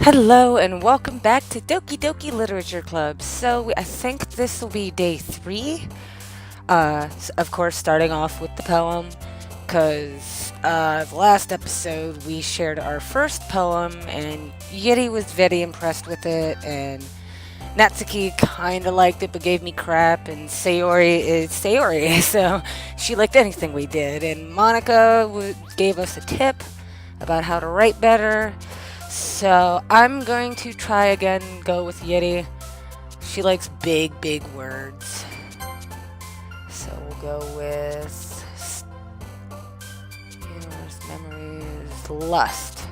Hello and welcome back to Doki Doki Literature Club. So I think this will be day 3. Of course, starting off with the poem, because the last episode we shared our first poem, and Yeti was very impressed with it, and Natsuki kind of liked it but gave me crap, and Sayori is Sayori, so she liked anything we did, and Monica gave us a tip about how to write better. So I'm going to try again, go with Yeti. She likes big, big words. So we'll go with universe, memories, lust.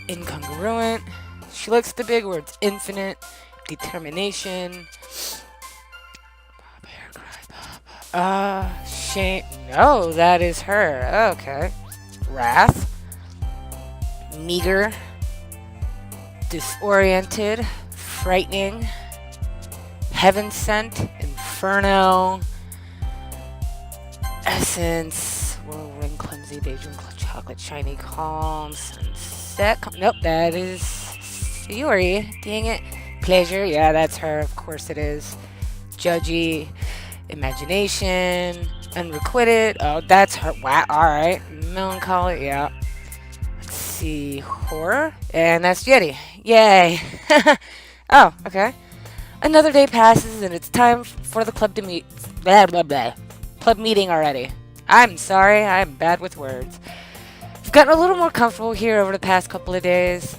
Incongruent. She likes the big words. Infinite, determination. Shame. No, that is her. Okay. Wrath. Meager, disoriented, frightening, heaven sent, inferno, essence, whirlwind, clumsy, daydream, chocolate, shiny, calm, sunset. Nope, that is Sayori. Dang it. Pleasure, yeah, that's her. Of course it is. Judgy, imagination, unrequited. Oh, that's her. Wow, alright. Melancholy, yeah. See, horror, and that's Yeti. Yay. Oh, okay. Another day passes and it's time for the club to meet. Blah blah blah. Club meeting already. I'm sorry, I'm bad with words. I've gotten a little more comfortable here over the past couple of days.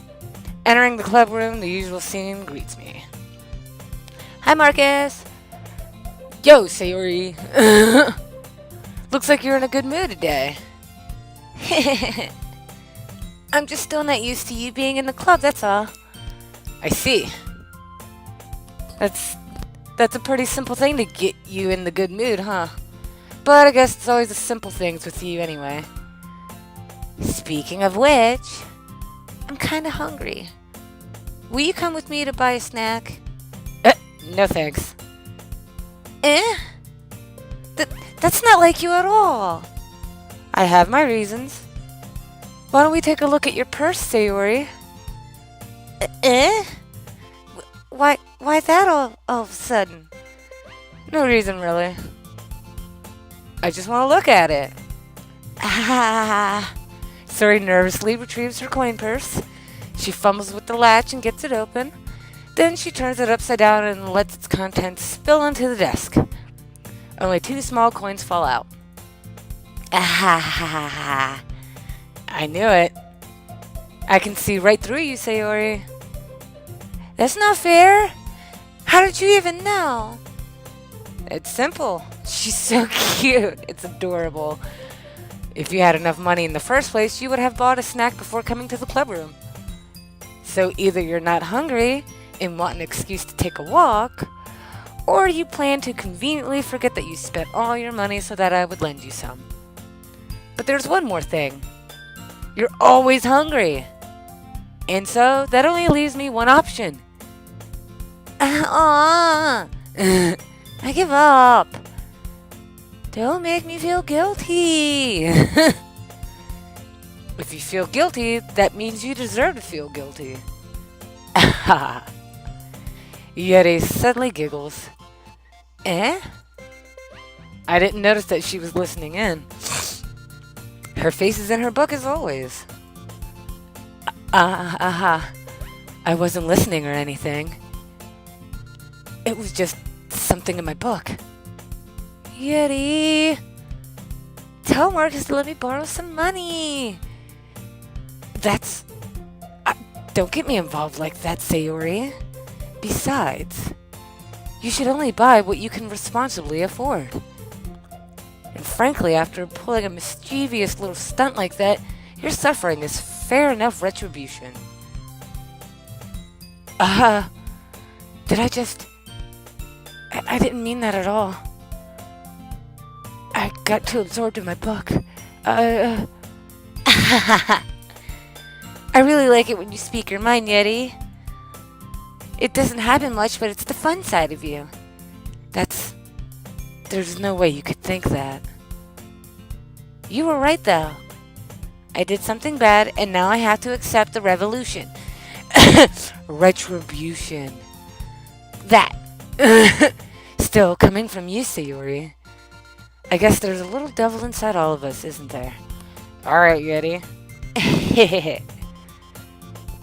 Entering the club room, the usual scene greets me. Hi, Marcus. Yo, Sayori. Looks like you're in a good mood today. I'm just still not used to you being in the club, that's all. I see. That's a pretty simple thing to get you in the good mood, huh? But I guess it's always the simple things with you anyway. Speaking of which, I'm kinda hungry. Will you come with me to buy a snack? No thanks. That's not like you at all. I have my reasons. Why don't we take a look at your purse, Sayori? Why that all of a sudden? No reason, really. I just want to look at it. Sayori nervously retrieves her coin purse. She fumbles with the latch and gets it open. Then she turns it upside down and lets its contents spill onto the desk. Only 2 small coins fall out. I knew it. I can see right through you, Sayori. That's not fair. How did you even know? It's simple. She's so cute. It's adorable. If you had enough money in the first place, you would have bought a snack before coming to the club room. So either you're not hungry and want an excuse to take a walk, or you plan to conveniently forget that you spent all your money so that I would lend you some. But there's one more thing. You're always hungry. And so that only leaves me one option. I give up. Don't make me feel guilty. If you feel guilty, that means you deserve to feel guilty. Yeti suddenly giggles. I didn't notice that she was listening in. Her face is in her book as always. I wasn't listening or anything. It was just something in my book. Yeti! Tell Marcus to let me borrow some money. Don't get me involved like that, Sayori. Besides, you should only buy what you can responsibly afford. And frankly, after pulling a mischievous little stunt like that, your suffering is fair enough retribution. Did I just... I didn't mean that at all. I got too absorbed in my book. I really like it when you speak your mind, Yeti. It doesn't happen much, but it's the fun side of you. There's no way you could think that. You were right, though. I did something bad, and now I have to accept the revolution. Retribution. That. Still coming from you, Sayori. I guess there's a little devil inside all of us, isn't there? Alright, you ready?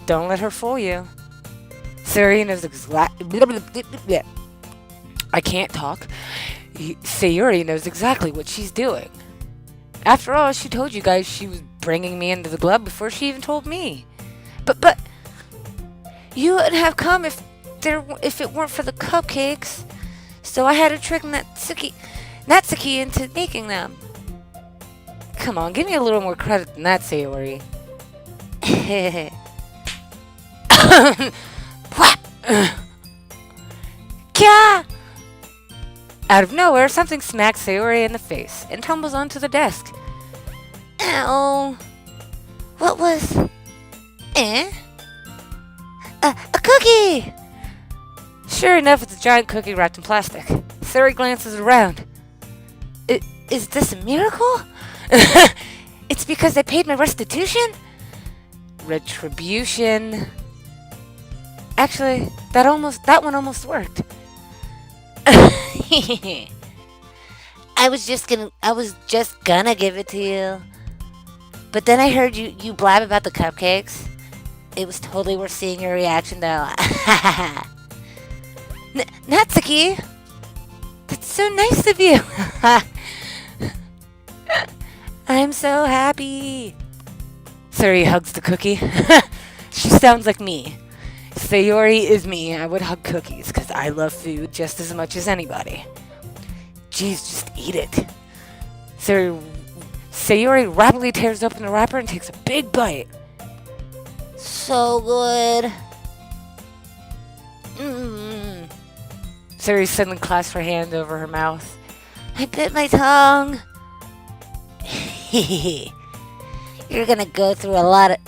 Don't let her fool you. Sayori knows exactly. I can't talk. Sayori knows exactly what she's doing. After all, she told you guys she was bringing me into the club before she even told me. But you wouldn't have come if it weren't for the cupcakes. So I had to trick Natsuki into making them. Come on, give me a little more credit than that, Sayori. Kya! Out of nowhere, something smacks Sayori in the face and tumbles onto the desk. Ow. What was... A cookie! Sure enough, it's a giant cookie wrapped in plastic. Sayori glances around. Is this a miracle? It's because I paid my restitution? Retribution. Actually, that one almost worked. I was just gonna give it to you. But then I heard you blab about the cupcakes. It was totally worth seeing your reaction though. Natsuki! That's so nice of you! I'm so happy! Sayori hugs the cookie. She sounds like me. Sayori is me. I would hug cookies because I love food just as much as anybody. Jeez, just eat it. Sayori rapidly tears open the wrapper and takes a big bite. So good. Sayori suddenly clasps her hand over her mouth. I bit my tongue. You're going through a lot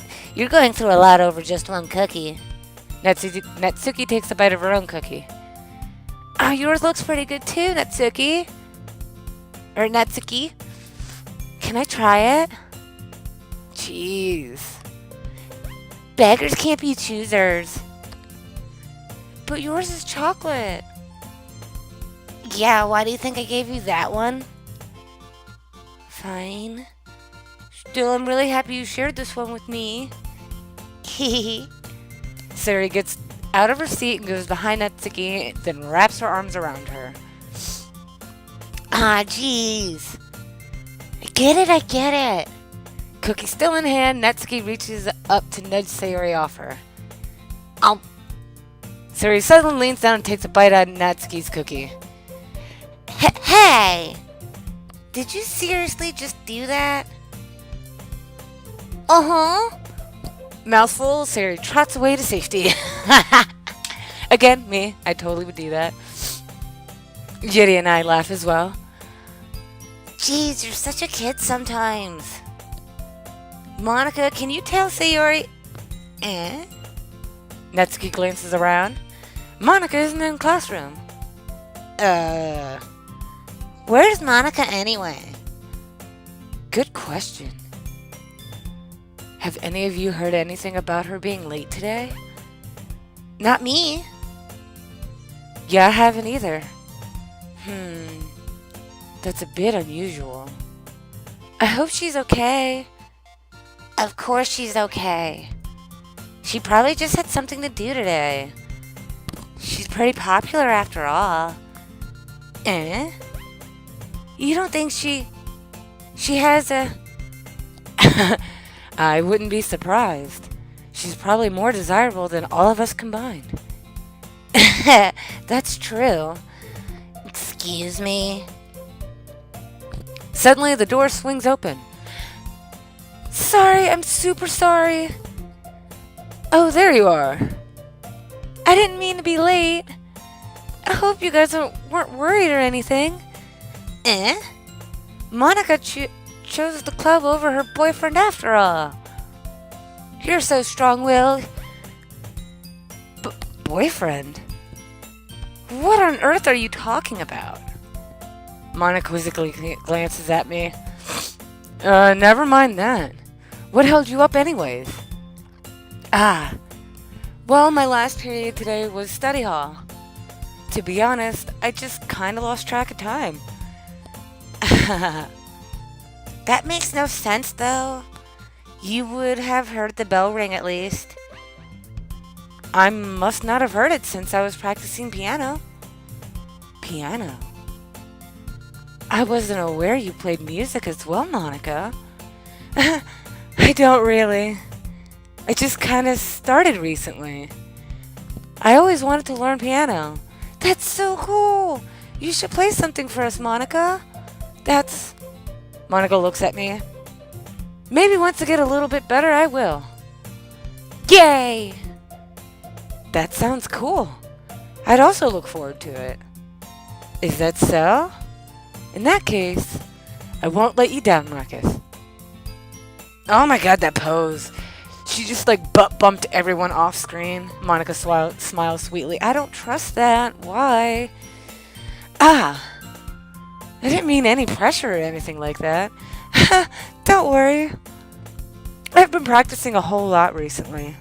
over just one cookie. Natsuki takes a bite of her own cookie. Oh, yours looks pretty good too, Natsuki. Or Natsuki. Can I try it? Jeez. Beggars can't be choosers. But yours is chocolate. Yeah, why do you think I gave you that one? Fine. Still, I'm really happy you shared this one with me. Sayori gets out of her seat and goes behind Natsuki, then wraps her arms around her. Ah, jeez. I get it. Cookie still in hand, Natsuki reaches up to nudge Sayori off her. Sayori suddenly leans down and takes a bite out of Natsuki's cookie. Hey! Did you seriously just do that? Uh-huh. Mouthful, Sayori trots away to safety. Again, me. I totally would do that. Judy and I laugh as well. Jeez, you're such a kid sometimes. Monica, can you tell Sayori... Natsuki glances around. Monica isn't in the classroom. Where's Monica anyway? Good question. Have any of you heard anything about her being late today? Not me. Yeah, I haven't either. That's a bit unusual. I hope she's okay. Of course she's okay. She probably just had something to do today. She's pretty popular after all. You don't think she has a... I wouldn't be surprised. She's probably more desirable than all of us combined. That's true. Excuse me. Suddenly, the door swings open. Sorry, I'm super sorry. Oh, there you are. I didn't mean to be late. I hope you guys weren't worried or anything. Monica chose the club over her boyfriend after all. You're so strong-willed. Boyfriend? What on earth are you talking about? Monica quizzically glances at me. Never mind that. What held you up, anyways? Ah, well, my last period today was study hall. To be honest, I just kinda lost track of time. That makes no sense, though. You would have heard the bell ring at least. I must not have heard it since I was practicing piano. Piano? I wasn't aware you played music as well, Monica. I don't really. I just kind of started recently. I always wanted to learn piano. That's so cool. You should play something for us, Monica. That's... Monica looks at me. Maybe once I get a little bit better, I will. Yay! That sounds cool. I'd also look forward to it. Is that so? In that case, I won't let you down, Marcus. Oh my god, that pose. She just like butt bumped everyone off screen. Monica smiles sweetly. I don't trust that. Why? Ah, I didn't mean any pressure or anything like that. Don't worry. I've been practicing a whole lot recently.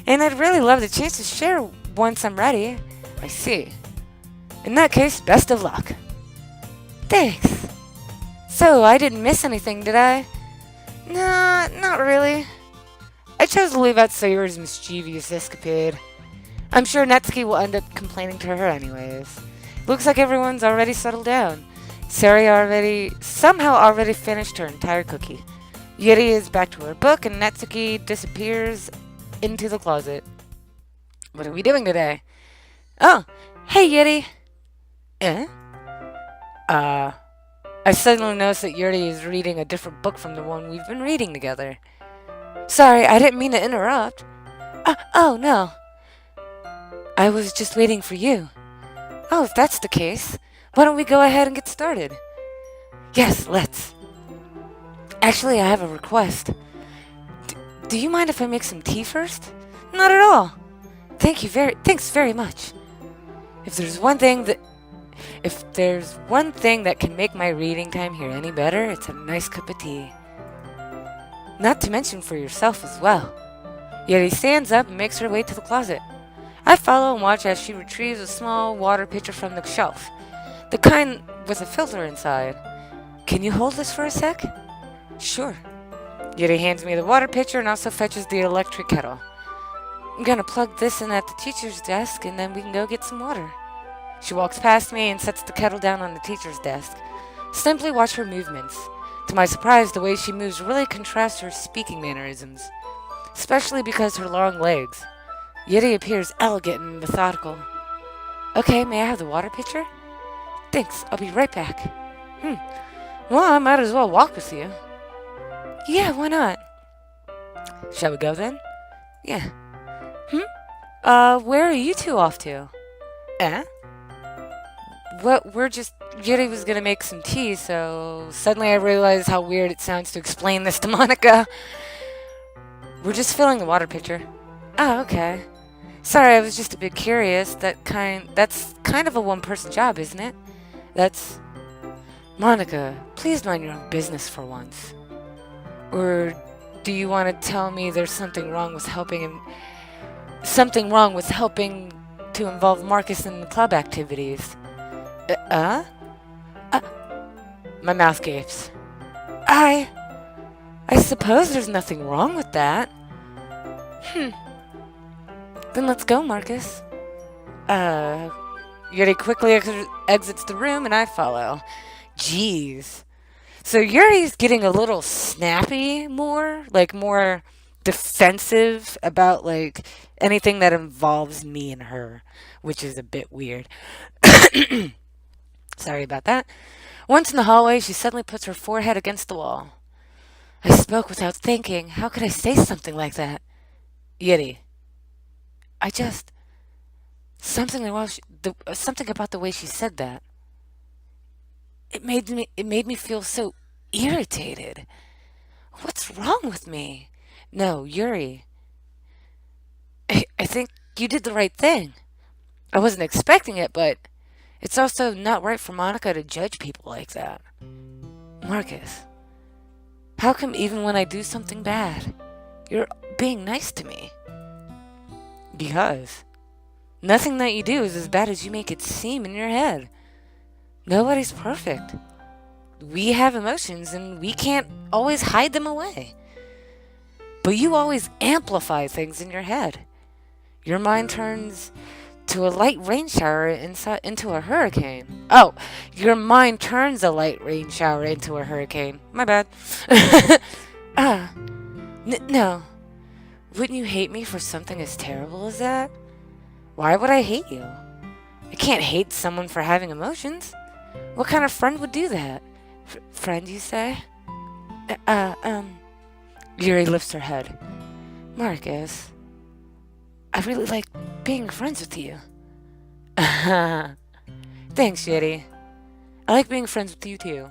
And I'd really love the chance to share once I'm ready. I see. In that case, best of luck. Thanks. So, I didn't miss anything, did I? Nah, not really. I chose to leave out Sayori's mischievous escapade. I'm sure Netsuki will end up complaining to her anyways. Looks like everyone's already settled down. Sari somehow already finished her entire cookie. Yuri is back to her book and Netsuki disappears into the closet. What are we doing today? Oh, hey Yuri. Eh? I suddenly noticed that Yuri is reading a different book from the one we've been reading together. Sorry, I didn't mean to interrupt. Oh, no. I was just waiting for you. Oh, if that's the case, why don't we go ahead and get started? Yes, let's. Actually, I have a request. Do you mind if I make some tea first? Not at all. Thanks very much. If there's one thing that can make my reading time here any better, it's a nice cup of tea. Not to mention for yourself as well. Yet he stands up and makes her way to the closet. I follow and watch as she retrieves a small water pitcher from the shelf, the kind with a filter inside. Can you hold this for a sec? Sure. Yuri hands me the water pitcher and also fetches the electric kettle. I'm gonna plug this in at the teacher's desk and then we can go get some water. She walks past me and sets the kettle down on the teacher's desk. Simply watch her movements. To my surprise, the way she moves really contrasts her speaking mannerisms, especially because her long legs. Yuri appears elegant and methodical. Okay, may I have the water pitcher? Thanks, I'll be right back. Well, I might as well walk with you. Yeah, why not? Shall we go then? Yeah. Where are you two off to? Eh? What, Yuri was gonna make some tea, so suddenly I realized how weird it sounds to explain this to Monica. We're just filling the water pitcher. Oh, okay. Sorry, I was just a bit curious. That's kind of a one-person job, isn't it? Monica, please mind your own business for once. Or do you want to tell me there's something wrong with helping to involve Marcus in the club activities? My mouth gapes. I suppose there's nothing wrong with that. Then let's go, Marcus. Yuri quickly exits the room and I follow. Jeez. So Yuri's getting a little snappy more defensive about, anything that involves me and her, which is a bit weird. Sorry about that. Once in the hallway, she suddenly puts her forehead against the wall. I spoke without thinking. How could I say something like that? Yuri. Something about the way she said that. It made me feel so irritated. What's wrong with me? No, Yuri. I think you did the right thing. I wasn't expecting it, but it's also not right for Monica to judge people like that. Marcus, How come even when I do something bad, you're being nice to me? Because nothing that you do is as bad as you make it seem in your head. Nobody's perfect. We have emotions and we can't always hide them away. But you always amplify things in your head. Your mind turns to a light rain shower into a hurricane. Oh, your mind turns a light rain shower into a hurricane. My bad. Ah, no. Wouldn't you hate me for something as terrible as that? Why would I hate you? I can't hate someone for having emotions. What kind of friend would do that? Friend, you say? Yuri lifts her head. Marcus, I really like being friends with you. Thanks, Yeti. I like being friends with you too.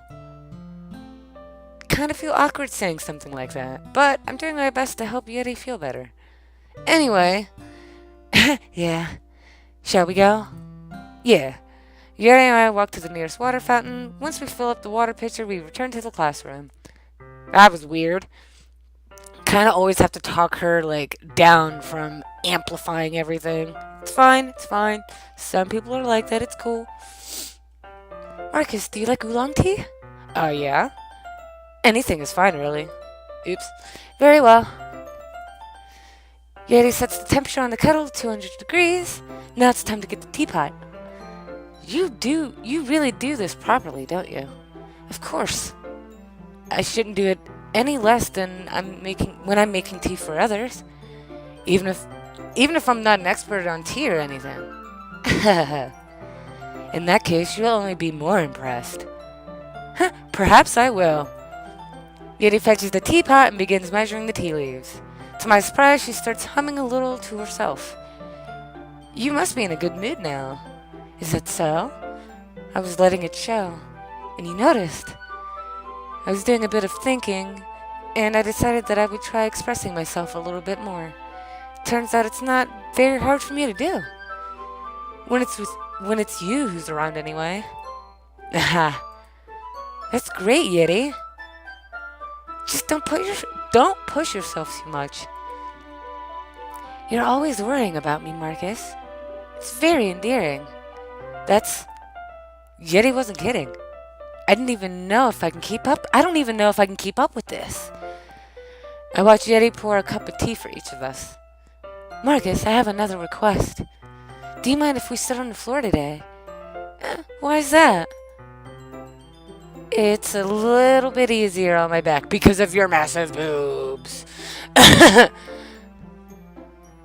Kind of feel awkward saying something like that, but I'm doing my best to help Yeti feel better. Anyway, yeah. Shall we go? Yeah. Yeti and I walk to the nearest water fountain. Once we fill up the water pitcher, we return to the classroom. That was weird. Kind of always have to talk her, down from amplifying everything. It's fine, it's fine. Some people are like that, it's cool. Marcus, do you like oolong tea? Oh, yeah? Anything is fine, really. Oops. Very well. Yeti sets the temperature on the kettle to 200 degrees. Now it's time to get the teapot. You really do this properly, don't you? Of course. I shouldn't do it any less than when I'm making tea for others. Even if I'm not an expert on tea or anything. In that case, you'll only be more impressed. Perhaps I will. Yeti fetches the teapot and begins measuring the tea leaves. To my surprise, she starts humming a little to herself. You must be in a good mood now. Is that so? I was letting it show, and you noticed. I was doing a bit of thinking, and I decided that I would try expressing myself a little bit more. Turns out it's not very hard for me to do. When it's you who's around anyway. Aha. That's great, Yeti. Just don't push yourself too much. You're always worrying about me, Marcus. It's very endearing. Yeti wasn't kidding. I don't even know if I can keep up with this. I watch Yeti pour a cup of tea for each of us. Marcus, I have another request. Do you mind if we sit on the floor today? Why is that? It's a little bit easier on my back because of your massive boobs. I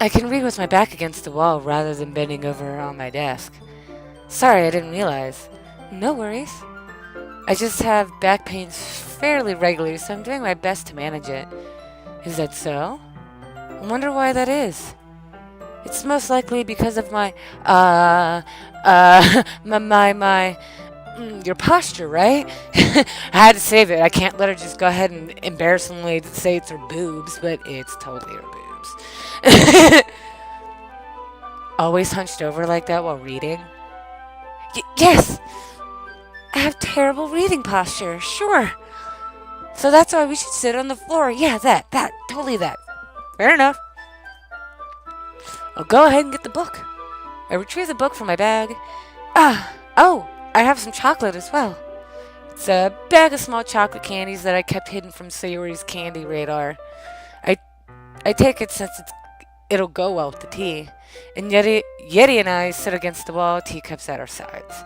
can read with my back against the wall rather than bending over on my desk. Sorry, I didn't realize. No worries. I just have back pains fairly regularly, so I'm doing my best to manage it. Is that so? I wonder why that is. It's most likely because of your posture, right? I had to save it. I can't let her just go ahead and embarrassingly say it's her boobs, but it's totally her boobs. Always hunched over like that while reading? Yes! I have terrible reading posture, sure. So that's why we should sit on the floor. Yeah, totally that. Fair enough. I'll go ahead and get the book. I retrieve the book from my bag. I have some chocolate as well. It's a bag of small chocolate candies that I kept hidden from Sayori's candy radar. I take it since it'll go well with the tea. And Yeti and I sit against the wall, teacups at our sides.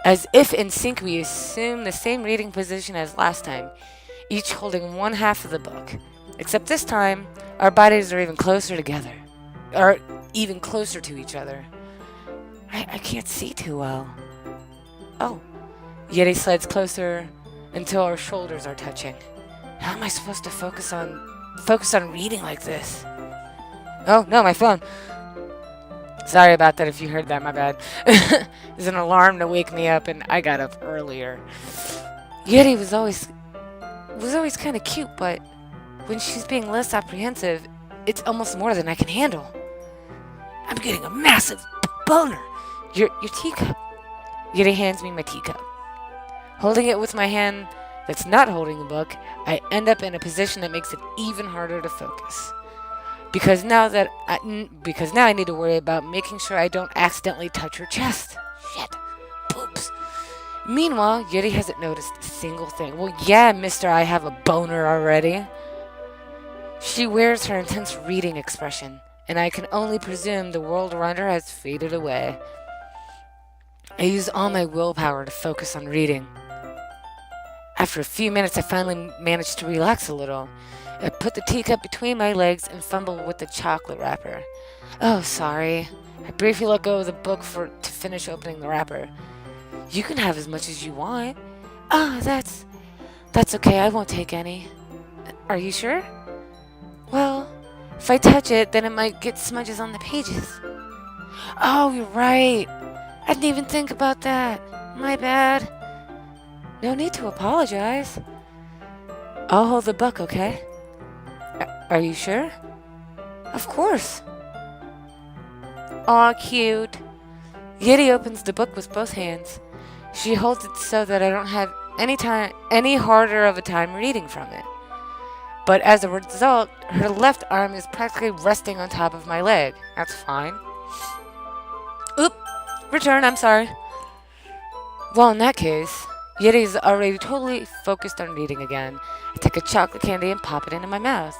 As if in sync, we assume the same reading position as last time, each holding one half of the book. Except this time, our bodies are even closer together. Or even closer to each other. I can't see too well. Oh. Yeti slides closer until our shoulders are touching. How am I supposed to focus on reading like this? Oh, no, my phone. Sorry about that if you heard that, my bad. There's an alarm to wake me up, and I got up earlier. Yeti was always kind of cute, but when she's being less apprehensive, it's almost more than I can handle. I'm getting a massive boner. Your teacup. Yeti hands me my teacup. Holding it with my hand that's not holding the book, I end up in a position that makes it even harder to focus. Because now I need to worry about making sure I don't accidentally touch her chest. Shit. Poops. Meanwhile, Yuri hasn't noticed a single thing. Well, yeah, mister, I have a boner already. She wears her intense reading expression, and I can only presume the world around her has faded away. I use all my willpower to focus on reading. After a few minutes, I finally managed to relax a little. I put the teacup between my legs and fumbled with the chocolate wrapper. Oh, sorry. I briefly let go of the book to finish opening the wrapper. You can have as much as you want. Ah, that's okay. I won't take any. Are you sure? Well, if I touch it, then it might get smudges on the pages. Oh, you're right. I didn't even think about that. My bad. No need to apologize. I'll hold the book, okay? Are you sure? Of course. Aw, cute. Yeti opens the book with both hands. She holds it so that I don't have any harder of a time reading from it. But as a result, her left arm is practically resting on top of my leg. That's fine. Oop! Return, I'm sorry. Well, in that case, Yeti's already totally focused on reading again. I take a chocolate candy and pop it into my mouth.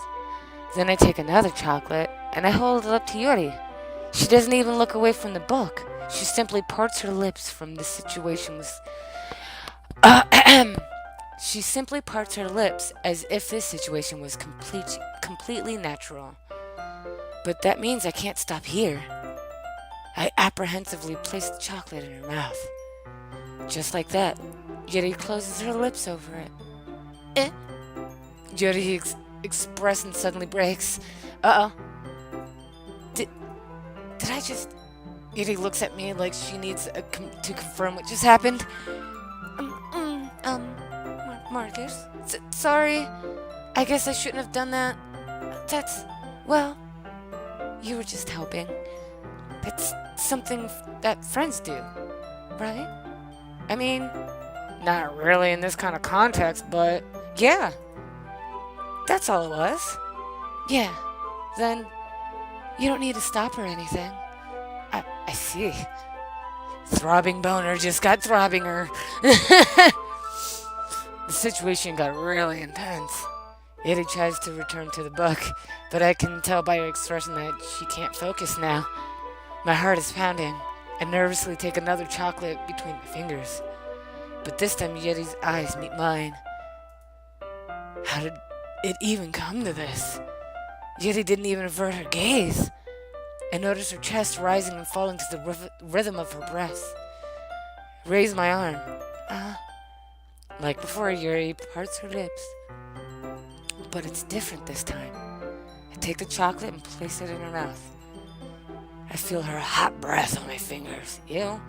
Then I take another chocolate and I hold it up to Yuri. She doesn't even look away from the book. She simply parts her lips from the situation was... She simply parts her lips as if this situation was completely natural. But that means I can't stop here. I apprehensively place the chocolate in her mouth. Just like that, Yuri closes her lips over it. Yuri's expression suddenly breaks. Uh-oh. Did I just... Yuri looks at me like she needs to confirm what just happened. Marcus, sorry. I guess I shouldn't have done that. Well, you were just helping. That's something that friends do, right? I mean, not really in this kind of context, but yeah. That's all it was. Yeah, then you don't need to stop or anything. I see. Throbbing boner just got throbbing her. The situation got really intense. Eddie tries to return to the book, but I can tell by her expression that she can't focus now. My heart is pounding. I nervously take another chocolate between my fingers. But this time Yeti's eyes meet mine. How did it even come to this? Yeti didn't even avert her gaze. I noticed her chest rising and falling to the rhythm of her breath. Raise my arm. Like before, Yuri parts her lips. But it's different this time. I take the chocolate and place it in her mouth. I feel her hot breath on my fingers. Ew.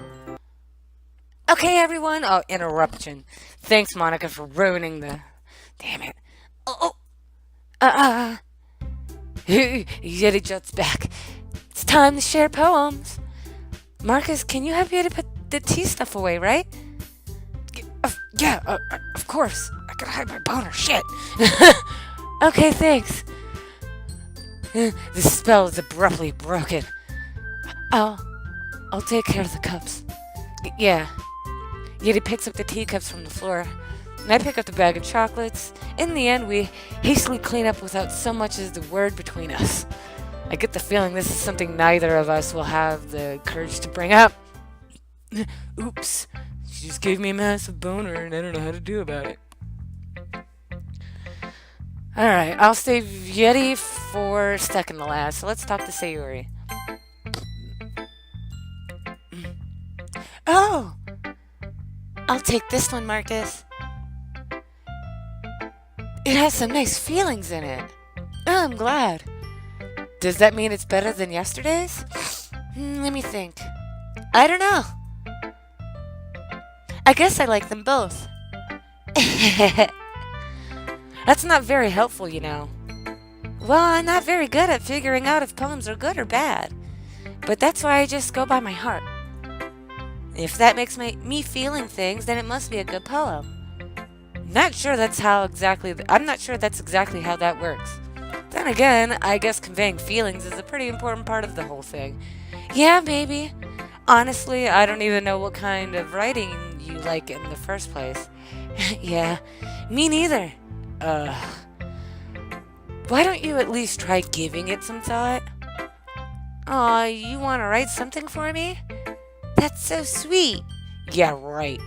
Okay, everyone. Oh, interruption. Thanks, Monica, for ruining the... Damn it. Yeti juts back. It's time to share poems. Marcus, can you help me to put the tea stuff away, right? Yeah, of course. I gotta hide my boner. Shit. Okay, thanks. The spell is abruptly broken. I'll take care of the cups. Yeah. Yeti picks up the teacups from the floor, and I pick up the bag of chocolates. In the end, we hastily clean up without so much as the word between us. I get the feeling this is something neither of us will have the courage to bring up. Oops. She just gave me a massive boner, and I don't know how to do about it. Alright, I'll save Yeti for second to last, so let's talk to Sayuri. Oh! I'll take this one, Marcus. It has some nice feelings in it. Oh, I'm glad. Does that mean it's better than yesterday's? Let me think. I don't know. I guess I like them both. That's not very helpful, you know. Well, I'm not very good at figuring out if poems are good or bad. But that's why I just go by my heart. If that makes me feeling things, then it must be a good poem. I'm not sure that's exactly how that works. Then again, I guess conveying feelings is a pretty important part of the whole thing. Yeah, maybe. Honestly, I don't even know what kind of writing you like in the first place. Yeah, me neither. Uh, why don't you at least try giving it some thought? Aw, you want to write something for me? That's so sweet. Yeah, right.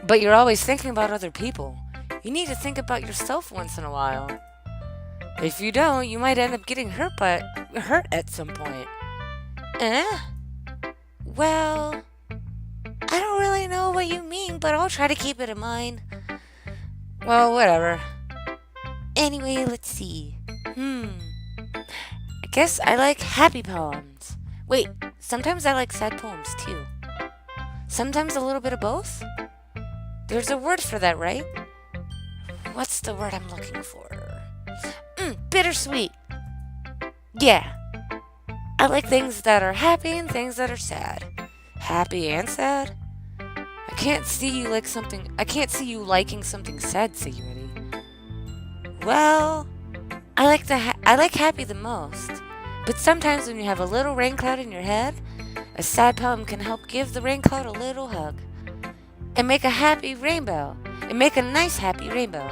But you're always thinking about other people. You need to think about yourself once in a while. If you don't, you might end up getting hurt at some point. Eh? Well, I don't really know what you mean, but I'll try to keep it in mind. Well, whatever. Anyway, let's see. I guess I like happy poems. Wait, sometimes I like sad poems too. Sometimes a little bit of both? There's a word for that, right? What's the word I'm looking for? Bittersweet. Yeah. I like things that are happy and things that are sad. Happy and sad? I can't see you liking something sad, Sayuri. Well, I like happy the most. But sometimes when you have a little rain cloud in your head, a sad poem can help give the rain cloud a little hug. And make a happy rainbow. And make a nice happy rainbow.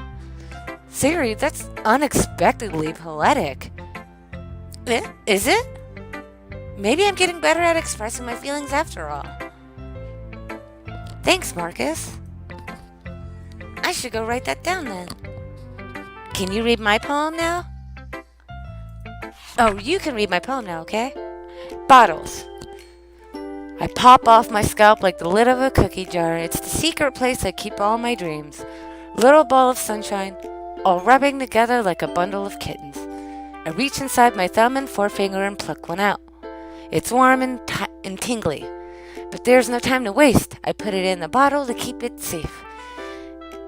Sayuri, that's unexpectedly poetic. Is it? Maybe I'm getting better at expressing my feelings after all. Thanks, Marcus. I should go write that down then. Can you read my poem now? Oh, you can read my poem now, okay? Bottles. I pop off my scalp like the lid of a cookie jar. It's the secret place I keep all my dreams. Little ball of sunshine, all rubbing together like a bundle of kittens. I reach inside my thumb and forefinger and pluck one out. It's warm and tingly, but there's no time to waste. I put it in the bottle to keep it safe.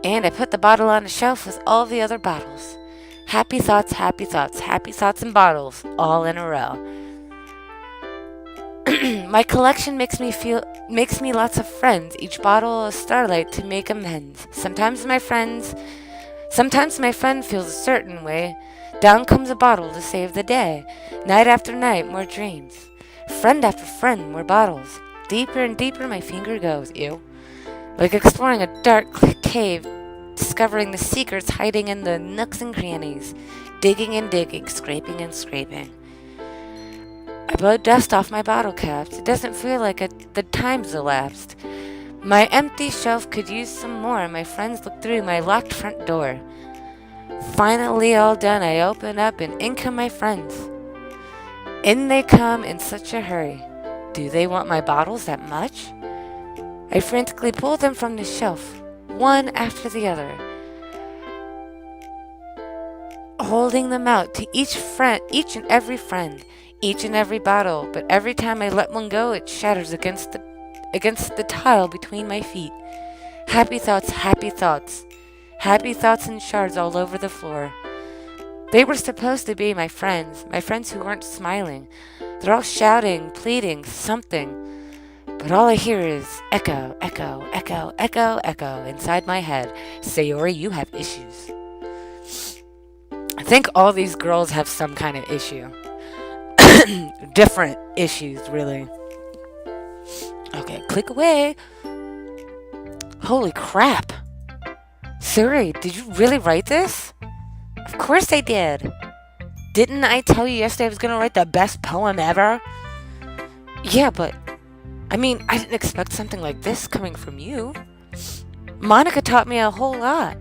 And I put the bottle on a shelf with all the other bottles. Happy thoughts, happy thoughts, happy thoughts in bottles, all in a row. My collection makes me lots of friends, each bottle a starlight to make amends. Sometimes my friend feels a certain way. Down comes a bottle to save the day. Night after night, more dreams. Friend after friend, more bottles. Deeper and deeper my finger goes, ew. Like exploring a dark cave, discovering the secrets hiding in the nooks and crannies. Digging and digging, scraping and scraping. I blow dust off my bottle caps. It doesn't feel like the time's elapsed. My empty shelf could use some more. My friends look through my locked front door. Finally all done, I open up and in come my friends. In they come in such a hurry. Do they want my bottles that much? I frantically pull them from the shelf, one after the other, holding them out to each and every friend, each and every bottle, but every time I let one go, it shatters against the tile between my feet. Happy thoughts, happy thoughts. Happy thoughts in shards all over the floor. They were supposed to be my friends who weren't smiling. They're all shouting, pleading, something. But all I hear is echo, echo, echo, echo, echo inside my head. Sayori, you have issues. I think all these girls have some kind of issue. Different issues, really. Okay, click away. Holy crap. Suri, did you really write this? Of course I did. Didn't I tell you yesterday I was going to write the best poem ever? Yeah, but I didn't expect something like this coming from you. Monica taught me a whole lot.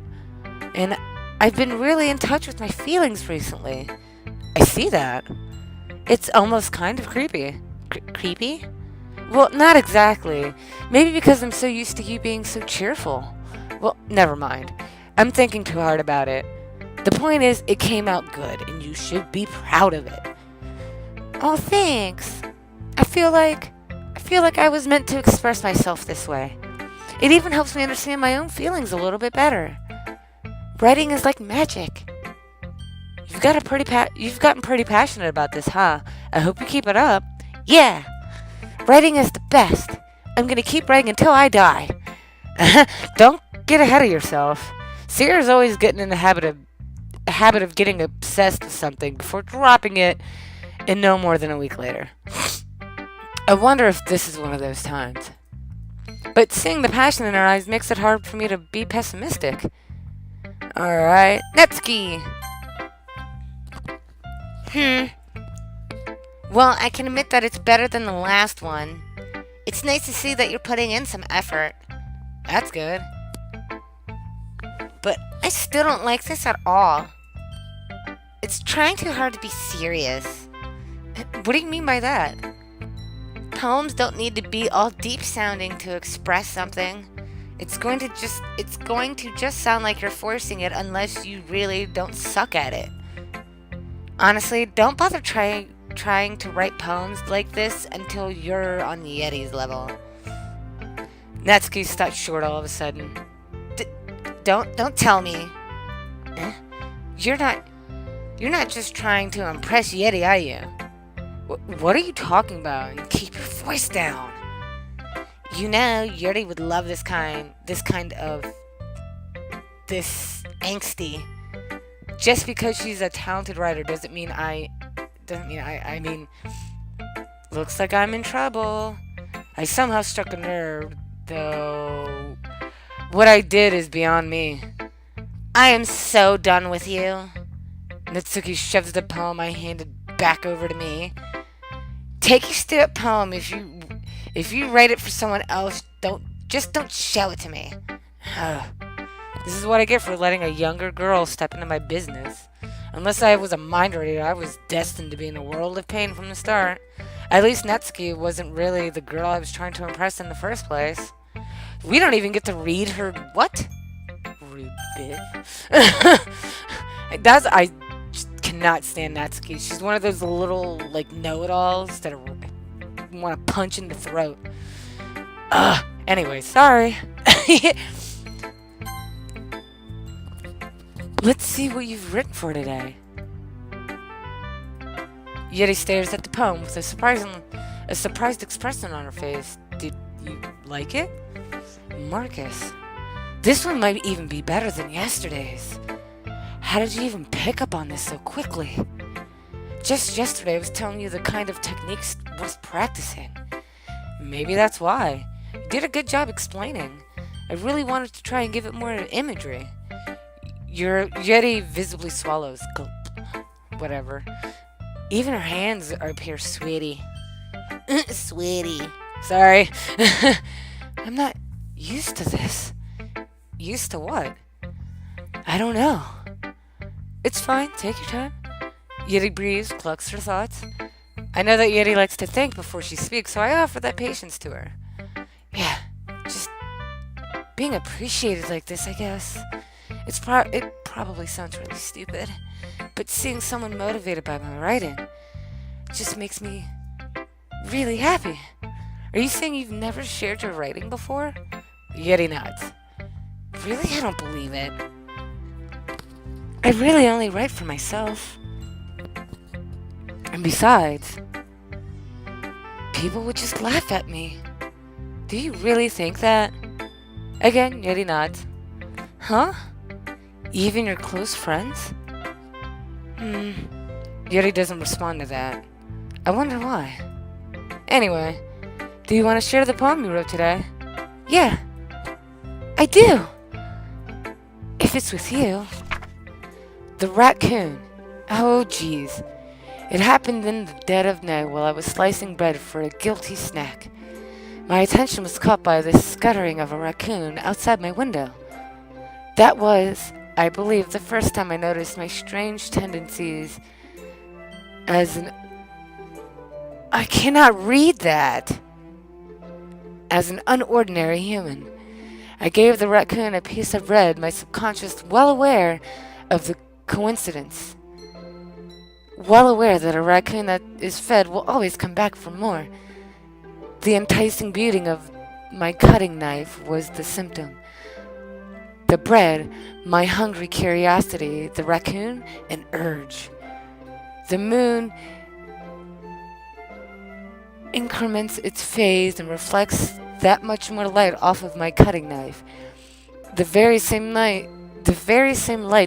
And I've been really in touch with my feelings recently. I see that. It's almost kind of creepy. Creepy? Well, not exactly. Maybe because I'm so used to you being so cheerful. Well, never mind. I'm thinking too hard about it. The point is, it came out good, and you should be proud of it. Oh, thanks. I feel like I was meant to express myself this way. It even helps me understand my own feelings a little bit better. Writing is like magic. You've gotten pretty passionate about this, huh? I hope you keep it up. Yeah. Writing is the best. I'm gonna keep writing until I die. get ahead of yourself. Seer's always getting in the habit of getting obsessed with something before dropping it in no more than a week later. I wonder if this is one of those times. But seeing the passion in her eyes makes it hard for me to be pessimistic. Alright, Netsuki! Well, I can admit that it's better than the last one. It's nice to see that you're putting in some effort. That's good. But I still don't like this at all. It's trying too hard to be serious. What do you mean by that? Poems don't need to be all deep sounding to express something. It's going to just sound like you're forcing it unless you really don't suck at it. Honestly, don't bother trying to write poems like this until you're on the Yeti's level. Natsuki stopped short all of a sudden. Don't tell me. You're not just trying to impress Yeti, are you? What are you talking about? And keep your voice down. You know, Yeti would love this angsty. Just because she's a talented writer doesn't mean I mean, looks like I'm in trouble. I somehow struck a nerve, though what I did is beyond me. I am so done with you. Natsuki shoves the poem I handed back over to me. Take your stupid poem. If you write it for someone else, don't show it to me. This is what I get for letting a younger girl step into my business. Unless I was a mind reader, I was destined to be in a world of pain from the start. At least Natsuki wasn't really the girl I was trying to impress in the first place. We don't even get to read her what? Rude bitch. I cannot stand Natsuki. She's one of those little know-it-alls that want to punch in the throat. Anyway, sorry. Let's see what you've written for today. Yeti stares at the poem with a surprised expression on her face. Did you like it? Marcus, this one might even be better than yesterday's. How did you even pick up on this so quickly? Just yesterday I was telling you the kind of techniques worth practicing. Maybe that's why. You did a good job explaining. I really wanted to try and give it more imagery. Your Yeti visibly swallows. Gulp. Whatever. Even her hands are pure sweaty. Sweaty. Sorry. I'm not used to this. Used to what? I don't know. It's fine. Take your time. Yeti breathes, collects her thoughts. I know that Yeti likes to think before she speaks, so I offer that patience to her. Yeah, just being appreciated like this, I guess. It probably sounds really stupid, but seeing someone motivated by my writing just makes me really happy. Are you saying you've never shared your writing before? Yeti nods. Really? I don't believe it. I really only write for myself. And besides, people would just laugh at me. Do you really think that? Again, Yeti nods. Huh? Even your close friends? Yeti doesn't respond to that. I wonder why. Anyway, do you want to share the poem you wrote today? Yeah, I do. If it's with you. The raccoon. Oh, jeez. It happened in the dead of night while I was slicing bread for a guilty snack. My attention was caught by the scuttering of a raccoon outside my window. That was, I believe, the first time I noticed my strange tendencies I cannot read that. As an unordinary human. I gave the raccoon a piece of bread, my subconscious well aware of the coincidence. Well aware that a raccoon that is fed will always come back for more. The enticing beauty of my cutting knife was the symptom. The bread, my hungry curiosity, the raccoon, an urge. The moon increments its phase and reflects that much more light off of my cutting knife. The very same light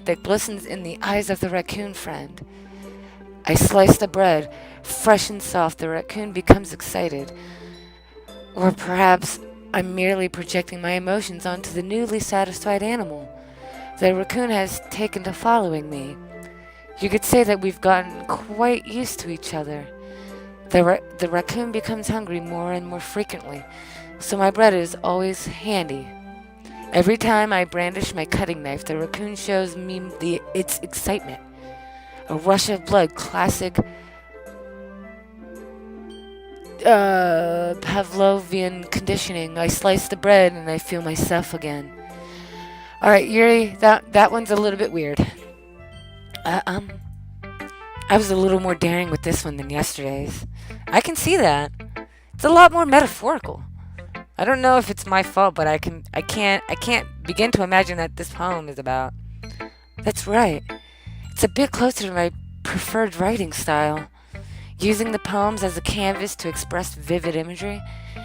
that glistens in the eyes of the raccoon friend. I slice the bread, fresh and soft. The raccoon becomes excited. Or perhaps I'm merely projecting my emotions onto the newly satisfied animal. The raccoon has taken to following me. You could say that we've gotten quite used to each other. The raccoon becomes hungry more and more frequently, so my bread is always handy. Every time I brandish my cutting knife, the raccoon shows me its excitement. A rush of blood, classic Pavlovian conditioning. I slice the bread and I feel myself again. All right, Yuri, that one's a little bit weird. I was a little more daring with this one than yesterday's. I can see that. It's a lot more metaphorical. I don't know if it's my fault, but I can't begin to imagine that this poem is about. That's right. It's a bit closer to my preferred writing style, using the poems as a canvas to express vivid imagery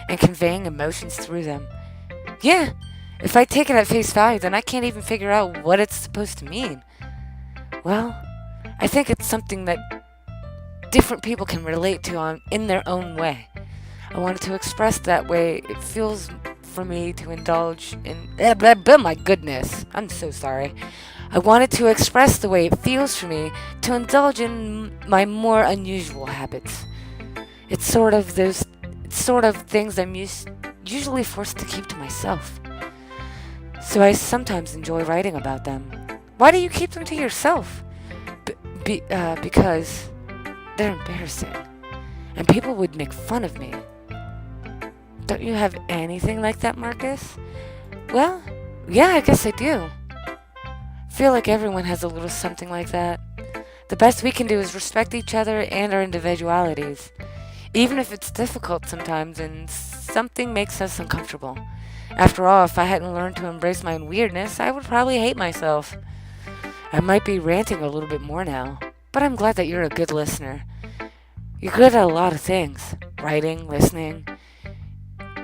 and conveying emotions through them. Yeah, if I take it at face value, then I can't even figure out what it's supposed to mean. Well, I think it's something that different people can relate to in their own way. I wanted to express that way it feels for me to indulge in. My goodness, I'm so sorry. I wanted to express the way it feels for me to indulge in my more unusual habits. It's sort of things I'm usually forced to keep to myself. So I sometimes enjoy writing about them. Why do you keep them to yourself? Because they're embarrassing, and people would make fun of me. Don't you have anything like that, Marcus? Well, yeah, I guess I do. Feel like everyone has a little something like that. The best we can do is respect each other and our individualities, even if it's difficult sometimes and something makes us uncomfortable. After all, if I hadn't learned to embrace my own weirdness, I would probably hate myself. I might be ranting a little bit more now, but I'm glad that you're a good listener. You're good at a lot of things. Writing, listening.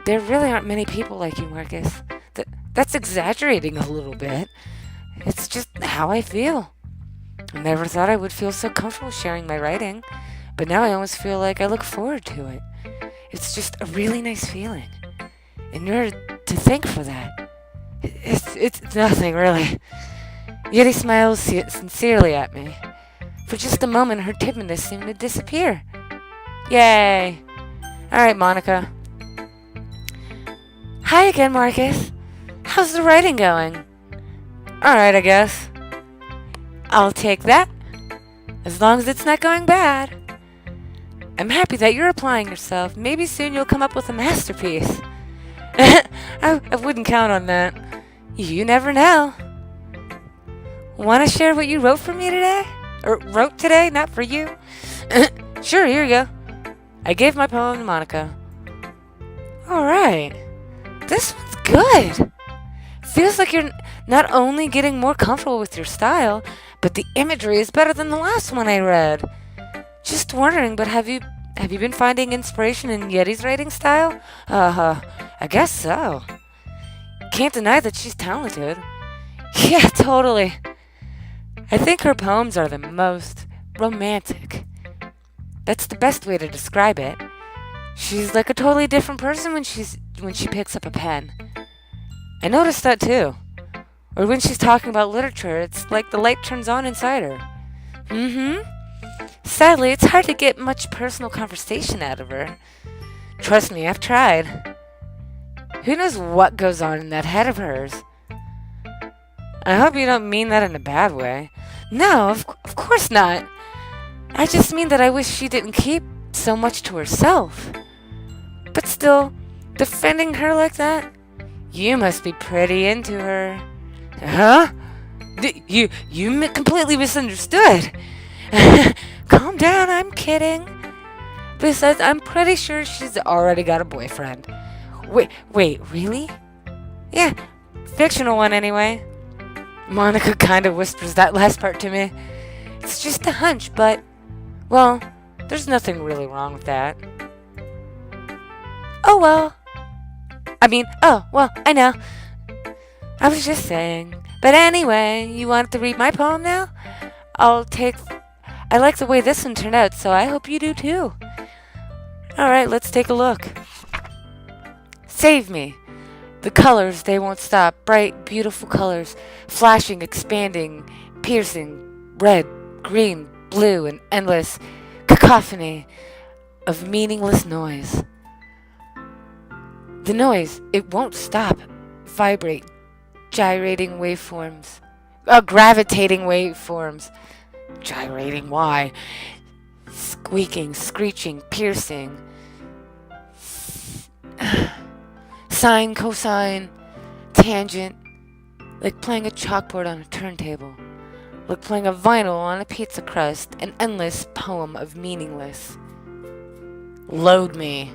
There really aren't many people like you, Marcus. That's exaggerating a little bit. It's just how I feel. I never thought I would feel so comfortable sharing my writing, but now I almost feel like I look forward to it. It's just a really nice feeling. And you're to thank for that. It's nothing, really. Yeti smiles sincerely at me. For just a moment, her timidness seemed to disappear. Yay! Alright, Monica. Hi again, Marcus. How's the writing going? Alright, I guess. I'll take that. As long as it's not going bad. I'm happy that you're applying yourself. Maybe soon you'll come up with a masterpiece. I wouldn't count on that. You never know. Want to share what you wrote for me today? Or wrote today, not for you? Sure, here you go. I gave my poem to Monica. Alright. This one's good. Feels like you're not only getting more comfortable with your style, but the imagery is better than the last one I read. Just wondering, but have you been finding inspiration in Yeti's writing style? I guess so. Can't deny that she's talented. Yeah, totally. I think her poems are the most romantic. That's the best way to describe it. She's like a totally different person when she picks up a pen. I noticed that too. Or when she's talking about literature, it's like the light turns on inside her. Sadly, it's hard to get much personal conversation out of her. Trust me, I've tried. Who knows what goes on in that head of hers? I hope you don't mean that in a bad way. No, of course not. I just mean that I wish she didn't keep so much to herself. But still, defending her like that? You must be pretty into her. Huh? You completely misunderstood. Calm down, I'm kidding. Besides, I'm pretty sure she's already got a boyfriend. Wait, really? Yeah, fictional one anyway. Monica kind of whispers that last part to me. It's just a hunch, but, well, there's nothing really wrong with that. Oh, well, I know. I was just saying. But anyway, you want to read my poem now? I'll take. I like the way this one turned out, so I hope you do too. Alright, let's take a look. Save me. The colors, they won't stop. Bright, beautiful colors. Flashing, expanding, piercing. Red, green, blue, and endless cacophony of meaningless noise. The noise, it won't stop. Vibrate, gyrating waveforms. Gravitating waveforms. Gyrating, why? Squeaking, screeching, piercing. Sine, cosine, tangent. Like playing a chalkboard on a turntable. Like playing a vinyl on a pizza crust. An endless poem of meaningless. Load me.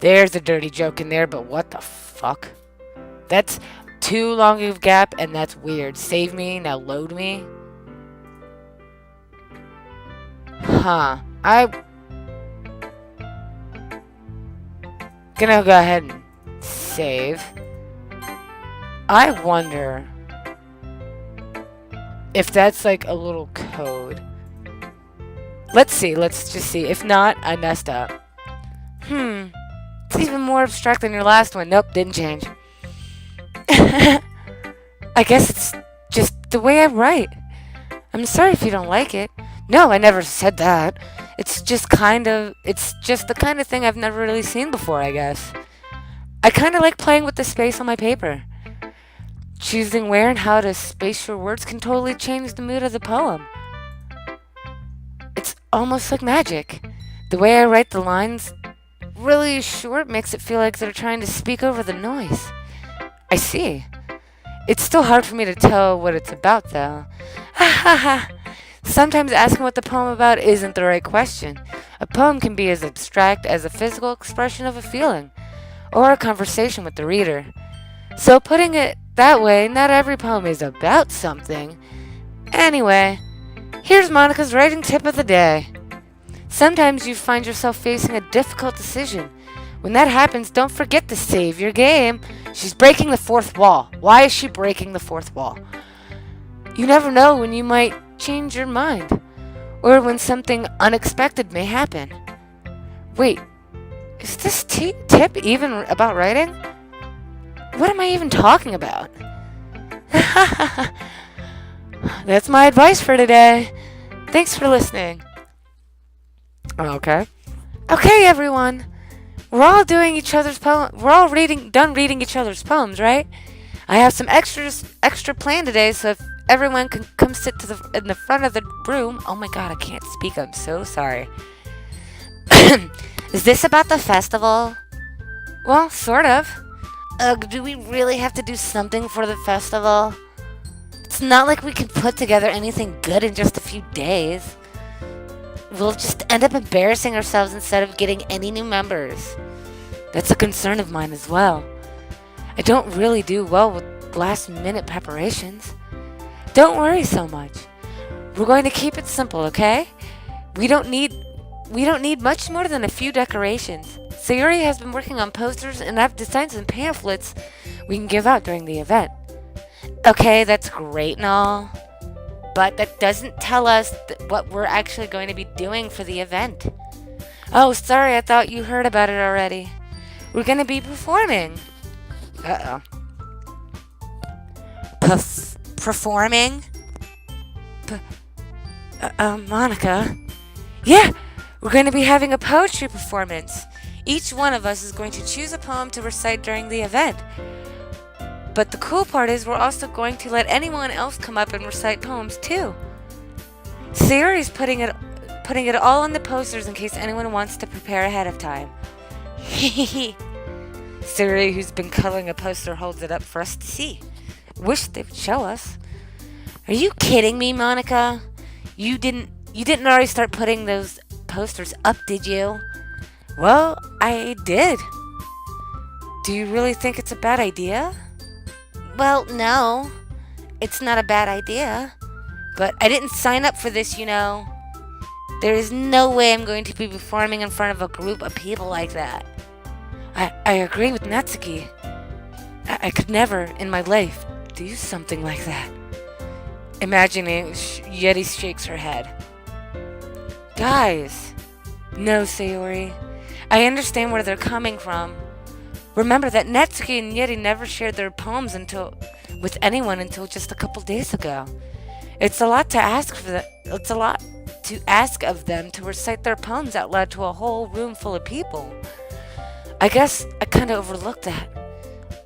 There's a dirty joke in there, but what the fuck? That's too long of a gap, and that's weird. Save me, now load me. Huh. I'm gonna go ahead and save. I wonder if that's like a little code. Let's just see. If not, I messed up. It's even more abstract than your last one. Nope, didn't change. I guess it's just the way I write. I'm sorry if you don't like it. No, I never said that. It's just the kind of thing I've never really seen before, I guess. I kind of like playing with the space on my paper. Choosing where and how to space your words can totally change the mood of the poem. It's almost like magic. The way I write the lines really short makes it feel like they're trying to speak over the noise. I see. It's still hard for me to tell what it's about, though. Ha ha ha. Sometimes asking what the poem about isn't the right question. A poem can be as abstract as a physical expression of a feeling, or a conversation with the reader. So putting it that way, not every poem is about something. Anyway, here's Monica's writing tip of the day. Sometimes you find yourself facing a difficult decision. When that happens, don't forget to save your game. She's breaking the fourth wall. Why is she breaking the fourth wall? You never know when you might change your mind, or when something unexpected may happen. Wait, is this tip even about writing? What am I even talking about? That's my advice for today. Thanks for listening. Okay, everyone. We're all doing each other's poem. We're all done reading each other's poems, right? I have some extra planned today, so if everyone can come sit in the front of the room. Oh my god, I can't speak. I'm so sorry. Is this about the festival? Well, sort of. Do we really have to do something for the festival? It's not like we can put together anything good in just a few days. We'll just end up embarrassing ourselves instead of getting any new members. That's a concern of mine as well. I don't really do well with last-minute preparations. Don't worry so much. We're going to keep it simple, okay? We don't need much more than a few decorations. Sayuri has been working on posters, and I've designed some pamphlets we can give out during the event. Okay, that's great and all, but that doesn't tell us what we're actually going to be doing for the event. Oh, sorry, I thought you heard about it already. We're going to be performing. Uh-oh. Performing? Monica? Yeah, we're going to be having a poetry performance. Each one of us is going to choose a poem to recite during the event. But the cool part is we're also going to let anyone else come up and recite poems too. Sayuri's putting it all on the posters in case anyone wants to prepare ahead of time. Sayuri, who's been coloring a poster, holds it up for us to see. Wish they would show us. Are you kidding me, Monica? You didn't already start putting those posters up, did you? Well, I did. Do you really think it's a bad idea? Well, no. It's not a bad idea. But I didn't sign up for this, you know. There is no way I'm going to be performing in front of a group of people like that. I agree with Natsuki. I could never in my life do something like that. Imagining, Yeti shakes her head. Guys, no, Sayori. I understand where they're coming from. Remember that Netsuki and Yeti never shared their poems with anyone until just a couple days ago. It's a lot to ask of them to recite their poems out loud to a whole room full of people. I guess I kind of overlooked that.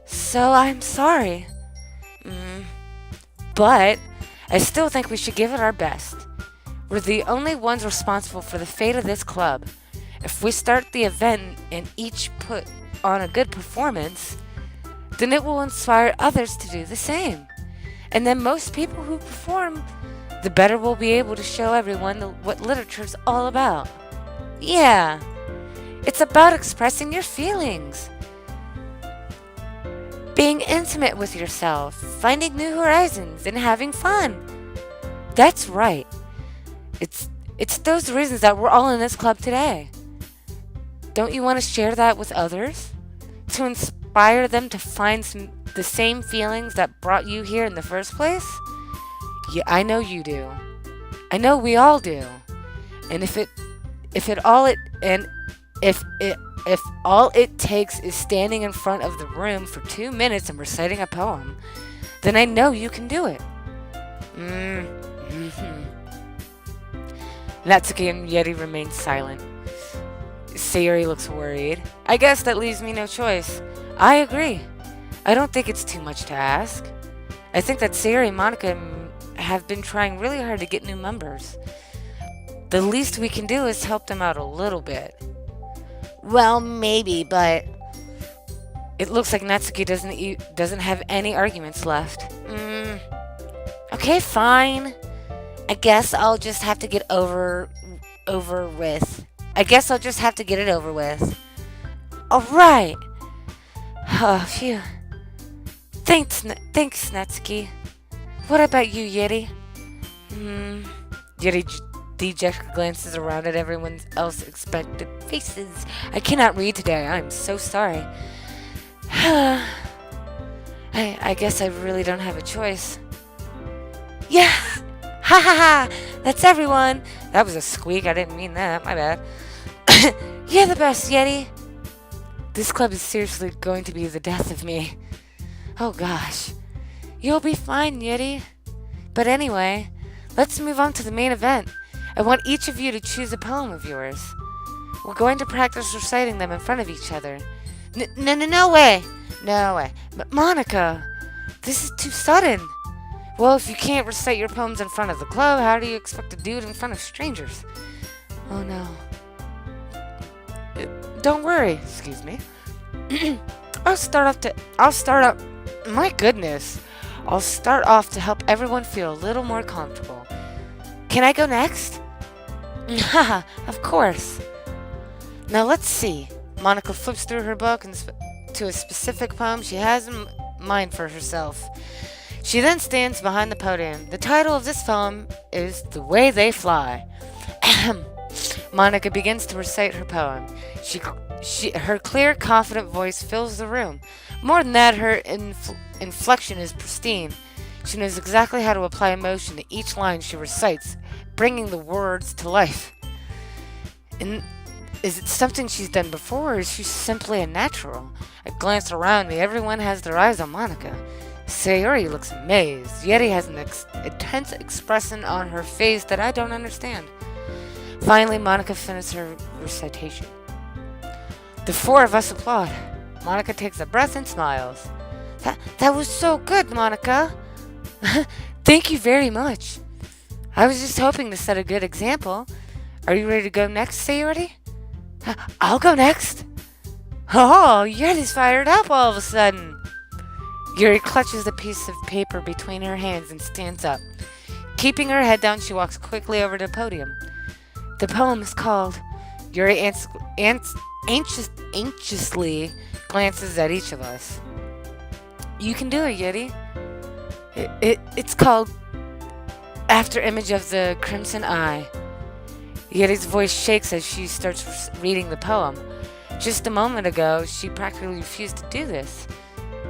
So I'm sorry. But I still think we should give it our best. We're the only ones responsible for the fate of this club. If we start the event and each put on a good performance, then it will inspire others to do the same. And then most people who perform, the better we'll be able to show everyone what literature's all about. Yeah, it's about expressing your feelings, being intimate with yourself, finding new horizons, and having fun. That's right. It's those reasons that we're all in this club today. Don't you want to share that with others? To inspire them to find the same feelings that brought you here in the first place? Yeah, I know you do. I know we all do. And if all it takes is standing in front of the room for 2 minutes and reciting a poem, then I know you can do it. Natsuki and Yeti remain silent. Sayori looks worried. I guess that leaves me no choice. I agree. I don't think it's too much to ask. I think that Sayori and Monica have been trying really hard to get new members. The least we can do is help them out a little bit. Well, maybe, but it looks like Natsuki doesn't have any arguments left. Okay, fine. I guess I'll just have to get over with. I guess I'll just have to get it over with. All right. Oh, phew. Thanks, Natsuki. What about you, Yeti? Yeti dejected glances around at everyone else's expectant faces. I cannot read today. I'm so sorry. I guess I really don't have a choice. Yeah! Ha ha ha! That's everyone! That was a squeak. I didn't mean that. My bad. You're the best, Yeti. This club is seriously going to be the death of me. Oh gosh. You'll be fine, Yeti. But anyway, let's move on to the main event. I want each of you to choose a poem of yours. We're going to practice reciting them in front of each other. No way! No way. But Monica, this is too sudden. Well, if you can't recite your poems in front of the club, how do you expect to do it in front of strangers? Oh no. Don't worry. Excuse me. I'll start off to help everyone feel a little more comfortable. Can I go next? Haha, of course. Now let's see. Monica flips through her book to a specific poem she has in mind for herself. She then stands behind the podium. The title of this poem is The Way They Fly. Monica begins to recite her poem. Her clear, confident voice fills the room. More than that, her inflection is pristine. She knows exactly how to apply emotion to each line she recites, bringing the words to life. And is it something she's done before, or is she simply a natural? I glance around me. Everyone has their eyes on Monica. Sayori looks amazed. Yeti has an intense expression on her face that I don't understand. Finally, Monica finishes her recitation. The four of us applaud. Monica takes a breath and smiles. That was so good, Monica. Thank you very much. I was just hoping to set a good example. Are you ready to go next, Sayori? I'll go next. Oh, Yeti's fired up all of a sudden. Yuri clutches the piece of paper between her hands and stands up. Keeping her head down, she walks quickly over to the podium. The poem is called... Yuri anxiously glances at each of us. You can do it, Yeti. It's called After Image of the Crimson Eye. Yeti's voice shakes as she starts reading the poem. Just a moment ago, she practically refused to do this.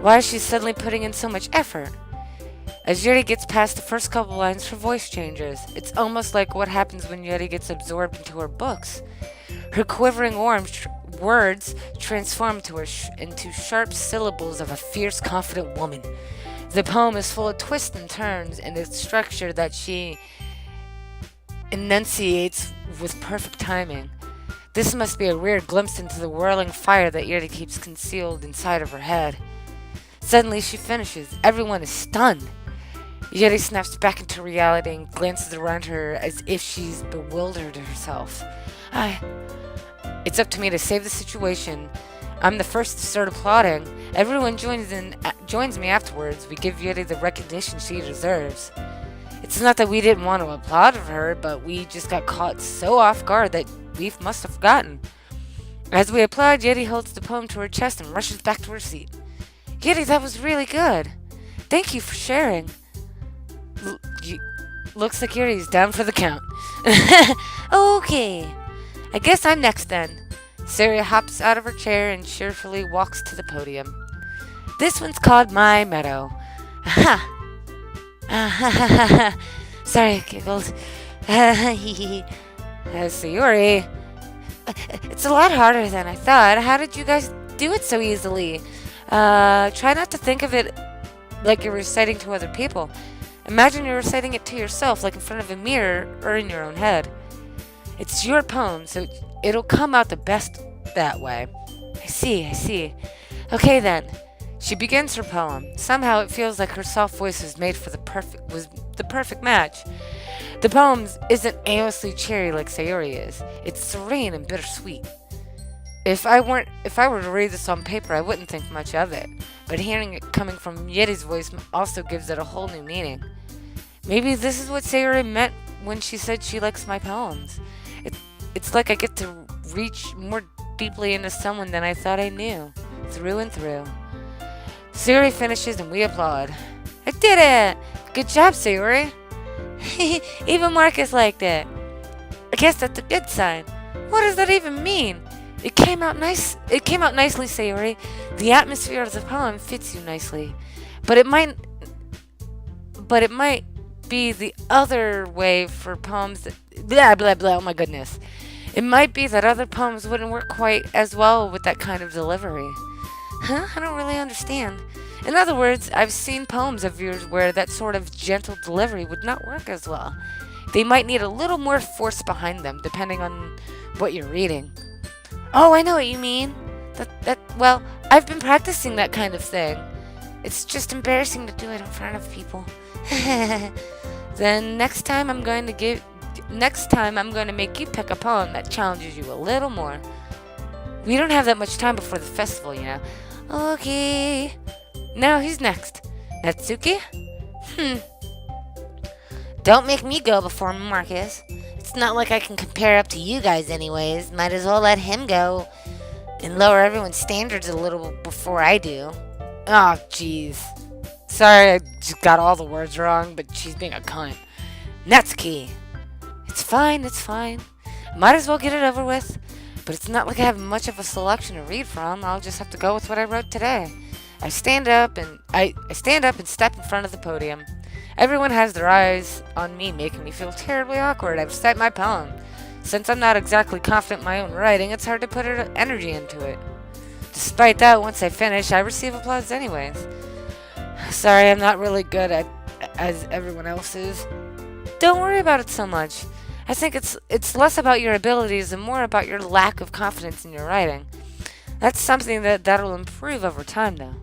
Why is she suddenly putting in so much effort? As Yuri gets past the first couple lines, her voice changes. It's almost like what happens when Yuri gets absorbed into her books. Her quivering words transform into sharp syllables of a fierce, confident woman. The poem is full of twists and turns in its structure that she enunciates with perfect timing. This must be a weird glimpse into the whirling fire that Yuri keeps concealed inside of her head. Suddenly she finishes. Everyone is stunned. Yuri snaps back into reality and glances around her as if she's bewildered herself. It's up to me to save the situation. I'm the first to start applauding. Everyone joins me afterwards. We give Yuri the recognition she deserves. It's not that we didn't want to applaud for her, but we just got caught so off guard that we must have forgotten. As we applaud, Yuri holds the poem to her chest and rushes back to her seat. Yuri, that was really good. Thank you for sharing. Looks like Yuri's down for the count. Okay. I guess I'm next then. Sayori hops out of her chair and cheerfully walks to the podium. This one's called My Meadow. Aha! Sorry, I giggled. Sayori, it's a lot harder than I thought. How did you guys do it so easily? Try not to think of it like you're reciting to other people. Imagine you're reciting it to yourself, like in front of a mirror or in your own head. It's your poem, so it'll come out the best that way. I see. Okay then. She begins her poem. Somehow it feels like her soft voice was made for the perfect match. The poem isn't aimlessly cheery like Sayori is. It's serene and bittersweet. If I were to read this on paper, I wouldn't think much of it. But hearing it coming from Yeti's voice also gives it a whole new meaning. Maybe this is what Sayori meant when she said she likes my poems. It's like I get to reach more deeply into someone than I thought I knew, through and through. Sayori finishes and we applaud. I did it! Good job, Sayori. Even Marcus liked it. I guess that's a good sign. What does that even mean? It came out nicely, Sayori. The atmosphere of the poem fits you nicely. But it might be the other way for poems that blah blah blah, oh my goodness. It might be that other poems wouldn't work quite as well with that kind of delivery. Huh? I don't really understand. In other words, I've seen poems of yours where that sort of gentle delivery would not work as well. They might need a little more force behind them, depending on what you're reading. Oh, I know what you mean. Well, I've been practicing that kind of thing. It's just embarrassing to do it in front of people. Then next time I'm going to make you pick a poem that challenges you a little more. We don't have that much time before the festival, you know. Okay. Now who's next? Natsuki? Don't make me go before Marcus. It's not like I can compare up to you guys anyways. Might as well let him go and lower everyone's standards a little before I do. Oh, jeez. Sorry, I just got all the words wrong, but she's being a cunt. Natsuki. It's fine. Might as well get it over with. But it's not like I have much of a selection to read from. I'll just have to go with what I wrote today. I stand up and step in front of the podium. Everyone has their eyes on me, making me feel terribly awkward. I recite my poem. Since I'm not exactly confident in my own writing, it's hard to put energy into it. Despite that, once I finish, I receive applause anyways. Sorry, I'm not really good as everyone else is. Don't worry about it so much. I think it's less about your abilities and more about your lack of confidence in your writing. That's something that'll improve over time, though.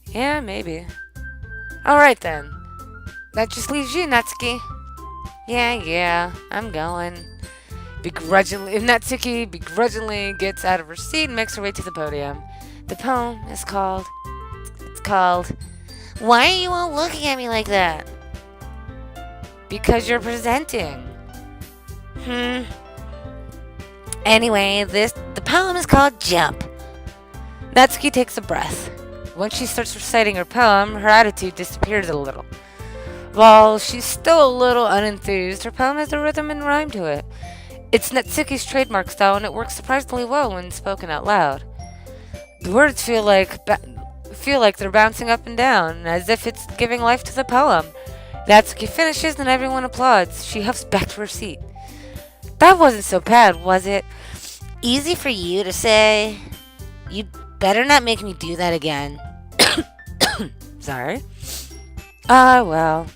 Yeah, maybe. Alright then. That just leaves you, Natsuki. Yeah, I'm going. Natsuki begrudgingly gets out of her seat and makes her way to the podium. The poem is called... It's called... Why are you all looking at me like that? Because you're presenting. Anyway, the poem is called Jump. Natsuki takes a breath. Once she starts reciting her poem, her attitude disappears a little. While she's still a little unenthused, her poem has a rhythm and rhyme to it. It's Natsuki's trademark style, and it works surprisingly well when spoken out loud. The words feel like feel like they're bouncing up and down, as if it's giving life to the poem. Natsuki finishes and everyone applauds. She huffs back to her seat. That wasn't so bad, was it? Easy for you to say. You better not make me do that again. Sorry. Well.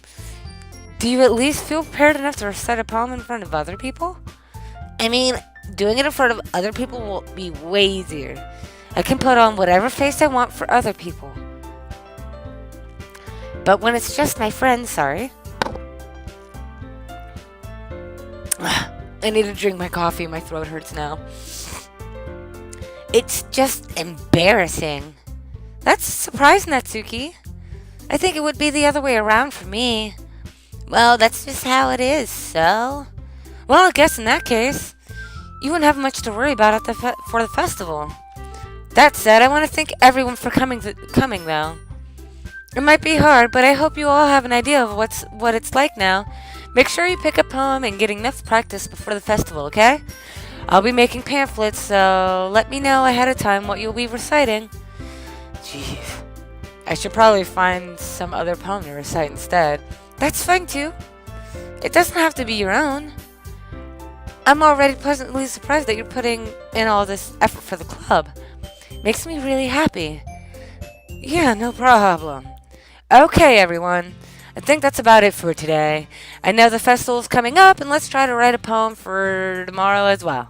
Do you at least feel prepared enough to recite a poem in front of other people? I mean, doing it in front of other people will be way easier. I can put on whatever face I want for other people. But when it's just my friends, sorry. I need to drink my coffee. My throat hurts now. It's just embarrassing. That's a surprise, Natsuki. I think it would be the other way around for me. Well, that's just how it is, so... Well, I guess in that case, you wouldn't have much to worry about for the festival. That said, I want to thank everyone for coming, though. It might be hard, but I hope you all have an idea of what it's like now. Make sure you pick a poem and get enough practice before the festival, okay? I'll be making pamphlets, so let me know ahead of time what you'll be reciting. Jeez. I should probably find some other poem to recite instead. That's fine too. It doesn't have to be your own. I'm already pleasantly surprised that you're putting in all this effort for the club. Makes me really happy. Yeah, no problem. Okay, everyone. I think that's about it for today. I know the festival's coming up, and let's try to write a poem for tomorrow as well.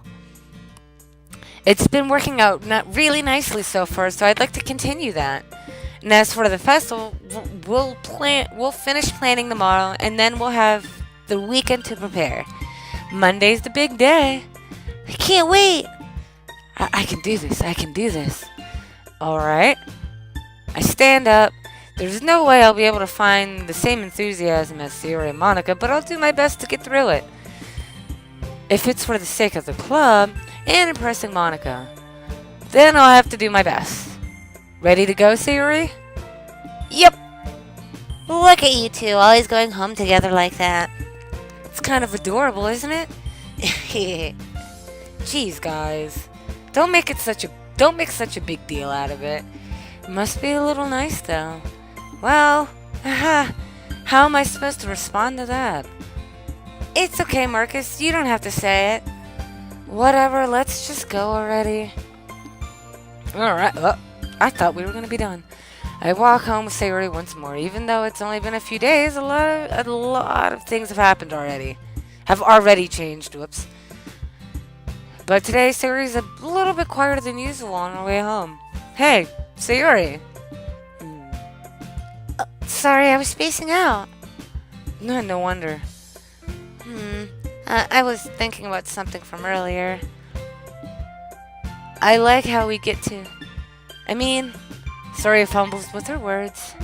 It's been working out really nicely so far, so I'd like to continue that. And as for the festival, we'll finish planning tomorrow, and then we'll have the weekend to prepare. Monday's the big day. I can't wait. I can do this. I can do this. All right. I stand up. There's no way I'll be able to find the same enthusiasm as Sayori and Monica, but I'll do my best to get through it. If it's for the sake of the club and impressing Monica, then I'll have to do my best. Ready to go, Sayori? Yep. Look at you two, always going home together like that. It's kind of adorable, isn't it? Jeez, guys. Don't make such a big deal out of it. It must be a little nice, though. Well, how am I supposed to respond to that? It's okay, Marcus. You don't have to say it. Whatever, let's just go already. Alright, well, I thought we were going to be done. I walk home with Sayori once more. Even though it's only been a few days, a lot of things have happened already. Have already changed, whoops. But today, Sayori's a little bit quieter than usual on her way home. Hey, Sayori. Sorry, I was spacing out. No wonder. I was thinking about something from earlier. I like how we get to... Sorry, fumbles with her words.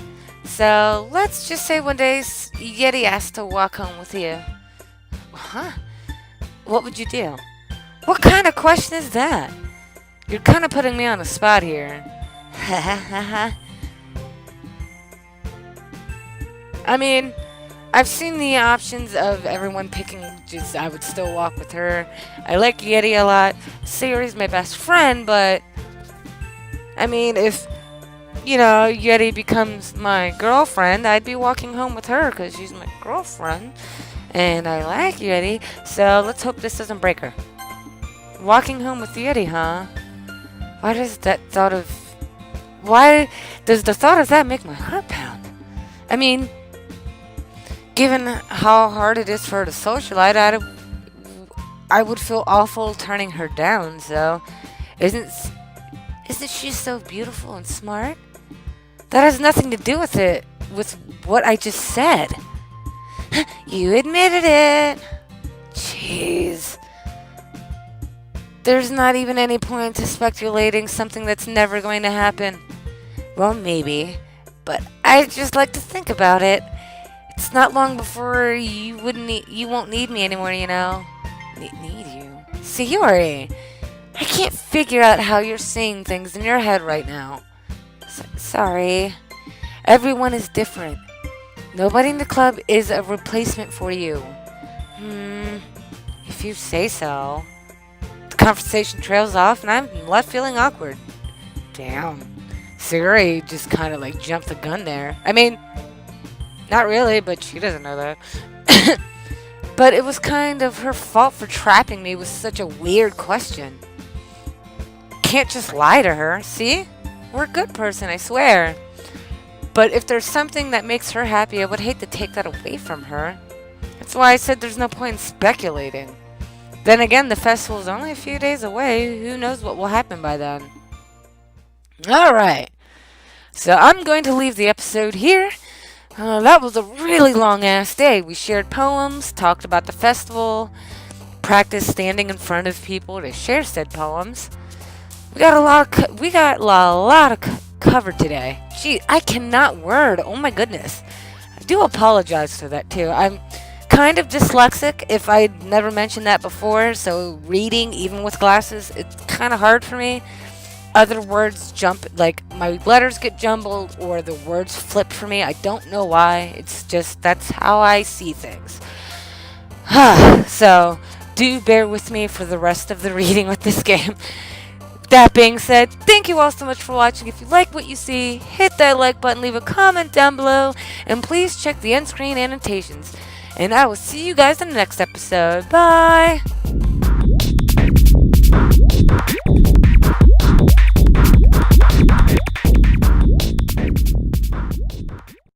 So, let's just say one day Yeti asked to walk home with you. Huh? What would you do? What kind of question is that? You're kind of putting me on the spot here. I've seen the options of everyone picking just I would still walk with her. I like Yeti a lot. Sayori's my best friend, but if Yeti becomes my girlfriend, I'd be walking home with her because she's my girlfriend. And I like Yeti, so let's hope this doesn't break her. Walking home with Yeti, huh? Why does the thought of that make my heart pound? Given how hard it is for her to socialize, I would feel awful turning her down, so... Isn't she so beautiful and smart? That has nothing to do with what I just said. You admitted it. Jeez. There's not even any point to speculating something that's never going to happen. Well, maybe, but I just like to think about it. It's not long before you won't need me anymore, Need you? Sayori, I can't figure out how you're seeing things in your head right now. Sorry. Everyone is different. Nobody in the club is a replacement for you. If you say so. The conversation trails off and I'm left feeling awkward. Damn. Sayuri just kind of like jumped the gun there. I mean, not really, but she doesn't know that. But it was kind of her fault for trapping me with such a weird question. Can't just lie to her, see? We're a good person, I swear. But if there's something that makes her happy, I would hate to take that away from her. That's why I said there's no point in speculating. Then again, the festival's only a few days away. Who knows what will happen by then? Alright. So I'm going to leave the episode here. That was a really long-ass day. We shared poems, talked about the festival, practiced standing in front of people to share said poems. We got a lot of covered today. Gee, I cannot word. Oh my goodness. I do apologize for that too. I'm kind of dyslexic, if I'd never mentioned that before, so reading, even with glasses, it's kind of hard for me. Other words jump, like my letters get jumbled or the words flip for me. I don't know why. It's just, that's how I see things. So, do bear with me for the rest of the reading with this game. That being said, thank you all so much for watching. If you like what you see, hit that like button, leave a comment down below, and please check the end screen annotations. And I will see you guys in the next episode. Bye!